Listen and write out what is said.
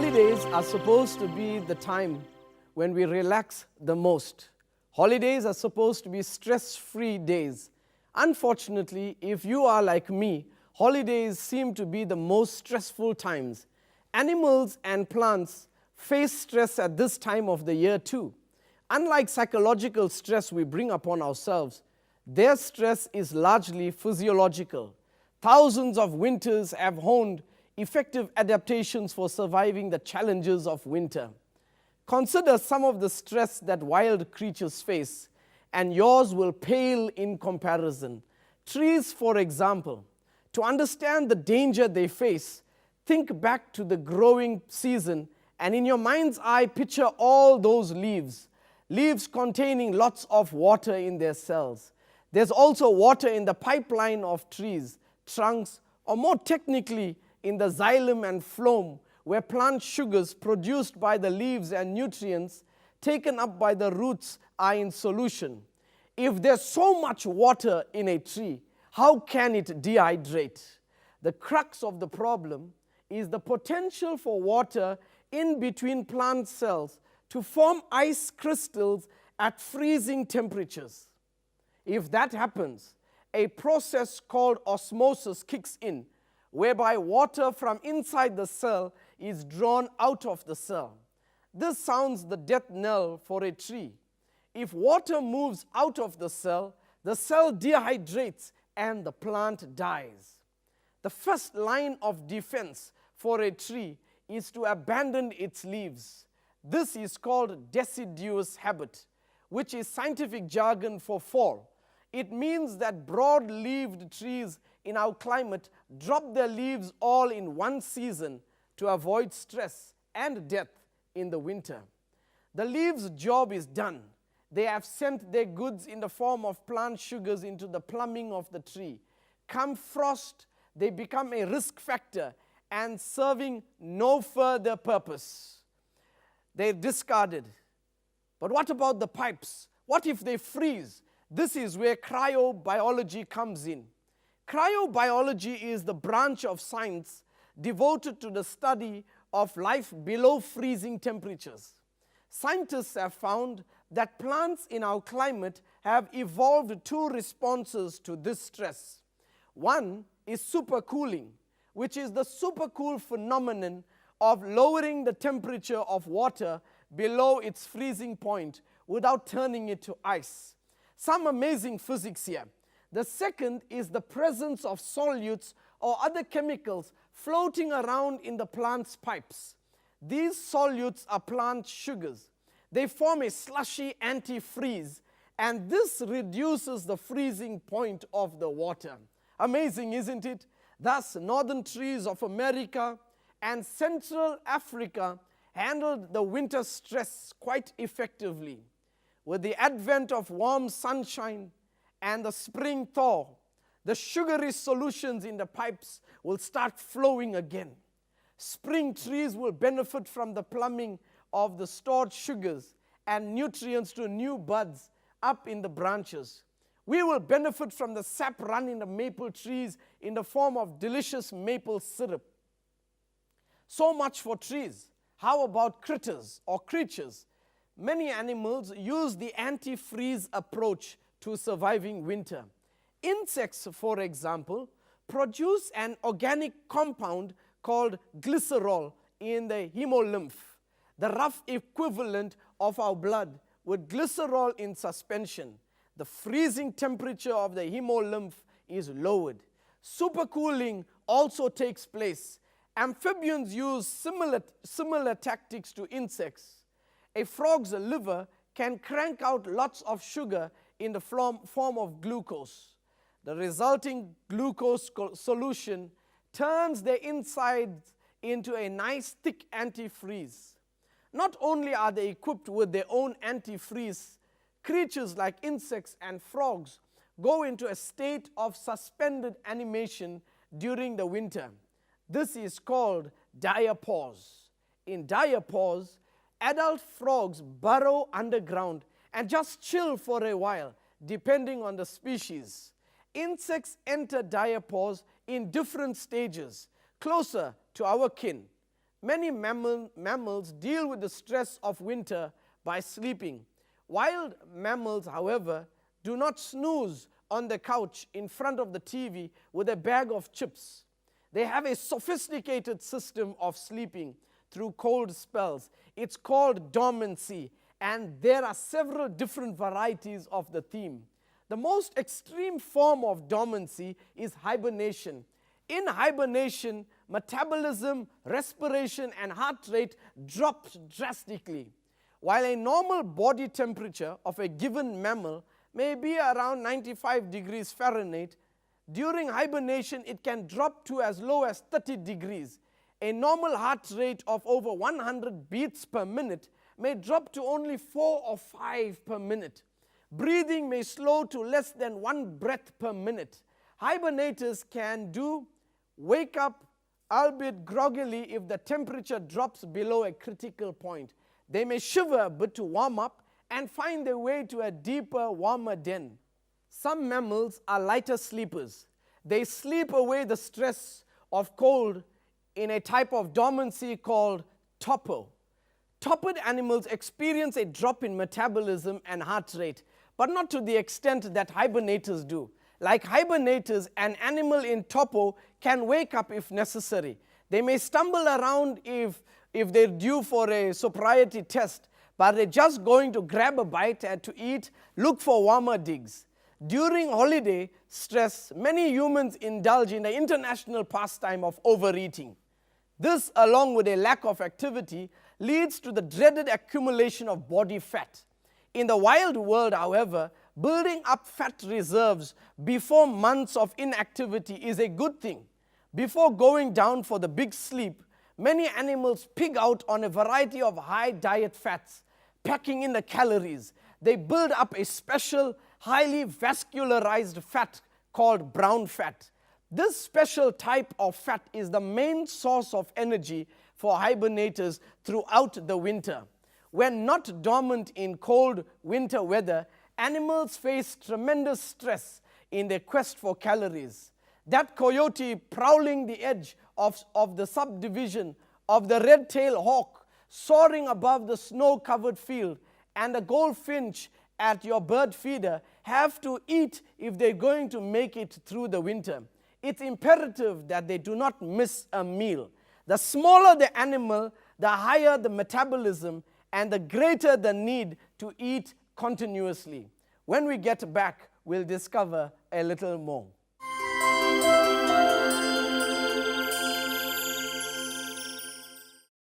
Holidays are supposed to be the time when we relax the most. Holidays are supposed to be stress-free days. Unfortunately, if you are like me, holidays seem to be the most stressful times. Animals and plants face stress at this time of the year too. Unlike psychological stress we bring upon ourselves, their stress is largely physiological. Thousands of winters have honed effective adaptations for surviving the challenges of winter. Consider some of the stress that wild creatures face, and yours will pale in comparison. Trees, for example. To understand the danger they face, think back to the growing season, and in your mind's eye, picture all those leaves containing lots of water in their cells. There's also water in the pipeline of trees, trunks, or more technically, in the xylem and phloem, where plant sugars produced by the leaves and nutrients taken up by the roots are in solution. If there's so much water in a tree, how can it dehydrate? The crux of the problem is the potential for water in between plant cells to form ice crystals at freezing temperatures. If that happens, a process called osmosis kicks in, whereby water from inside the cell is drawn out of the cell. This sounds the death knell for a tree. If water moves out of the cell dehydrates and the plant dies. The first line of defense for a tree is to abandon its leaves. This is called deciduous habit, which is scientific jargon for fall. It means that broad-leaved trees in our climate drop their leaves all in one season to avoid stress and death in the winter. The leaves' job is done. They have sent their goods in the form of plant sugars into the plumbing of the tree. Come frost, they become a risk factor and serving no further purpose. They're discarded. But what about the pipes? What if they freeze? This is where cryobiology comes in. Cryobiology is the branch of science devoted to the study of life below freezing temperatures. Scientists have found that plants in our climate have evolved two responses to this stress. One is supercooling, which is the supercool phenomenon of lowering the temperature of water below its freezing point without turning it to ice. Some amazing physics here. The second is the presence of solutes or other chemicals floating around in the plant's pipes. These solutes are plant sugars. They form a slushy antifreeze, and this reduces the freezing point of the water. Amazing, isn't it? Thus, northern trees of America and Central Africa handled the winter stress quite effectively. With the advent of warm sunshine and the spring thaw, the sugary solutions in the pipes will start flowing again. Spring trees will benefit from the plumbing of the stored sugars and nutrients to new buds up in the branches. We will benefit from the sap run in the maple trees in the form of delicious maple syrup. So much for trees. How about critters or creatures? Many animals use the antifreeze approach to surviving winter. Insects, for example, produce an organic compound called glycerol in the hemolymph, the rough equivalent of our blood, with glycerol in suspension. The freezing temperature of the hemolymph is lowered. Supercooling also takes place. Amphibians use similar tactics to insects. A frog's liver can crank out lots of sugar in the form of glucose. The resulting glucose solution turns their insides into a nice thick antifreeze. Not only are they equipped with their own antifreeze, creatures like insects and frogs go into a state of suspended animation during the winter. This is called diapause. In diapause, adult frogs burrow underground and just chill for a while, depending on the species. Insects enter diapause in different stages, closer to our kin. Many mammals deal with the stress of winter by sleeping. Wild mammals, however, do not snooze on the couch in front of the TV with a bag of chips. They have a sophisticated system of sleeping through cold spells. It's called dormancy, and there are several different varieties of the theme. The most extreme form of dormancy is hibernation. In hibernation, metabolism, respiration, and heart rate drop drastically. While a normal body temperature of a given mammal may be around 95 degrees Fahrenheit, during hibernation it can drop to as low as 30 degrees. A normal heart rate of over 100 beats per minute may drop to only 4 or 5 per minute. Breathing may slow to less than 1 breath per minute. Hibernators can wake up, albeit groggily, if the temperature drops below a critical point. They may shiver a bit to warm up and find their way to a deeper, warmer den. Some mammals are lighter sleepers. They sleep away the stress of cold in a type of dormancy called torpor. Torpid animals experience a drop in metabolism and heart rate, but not to the extent that hibernators do. Like hibernators, an animal in torpor can wake up if necessary. They may stumble around if they're due for a sobriety test, but they're just going to grab a bite and to eat, look for warmer digs. During holiday stress, many humans indulge in the international pastime of overeating. This, along with a lack of activity, leads to the dreaded accumulation of body fat. In the wild world, however, building up fat reserves before months of inactivity is a good thing. Before going down for the big sleep, many animals pig out on a variety of high diet fats, packing in the calories. They build up a special, highly vascularized fat called brown fat. This special type of fat is the main source of energy for hibernators throughout the winter. When not dormant in cold winter weather, animals face tremendous stress in their quest for calories. That coyote prowling the edge of the subdivision of the red-tailed hawk soaring above the snow-covered field, and the goldfinch at your bird feeder have to eat if they're going to make it through the winter. It's imperative that they do not miss a meal. The smaller the animal, the higher the metabolism, and the greater the need to eat continuously. When we get back, we'll discover a little more.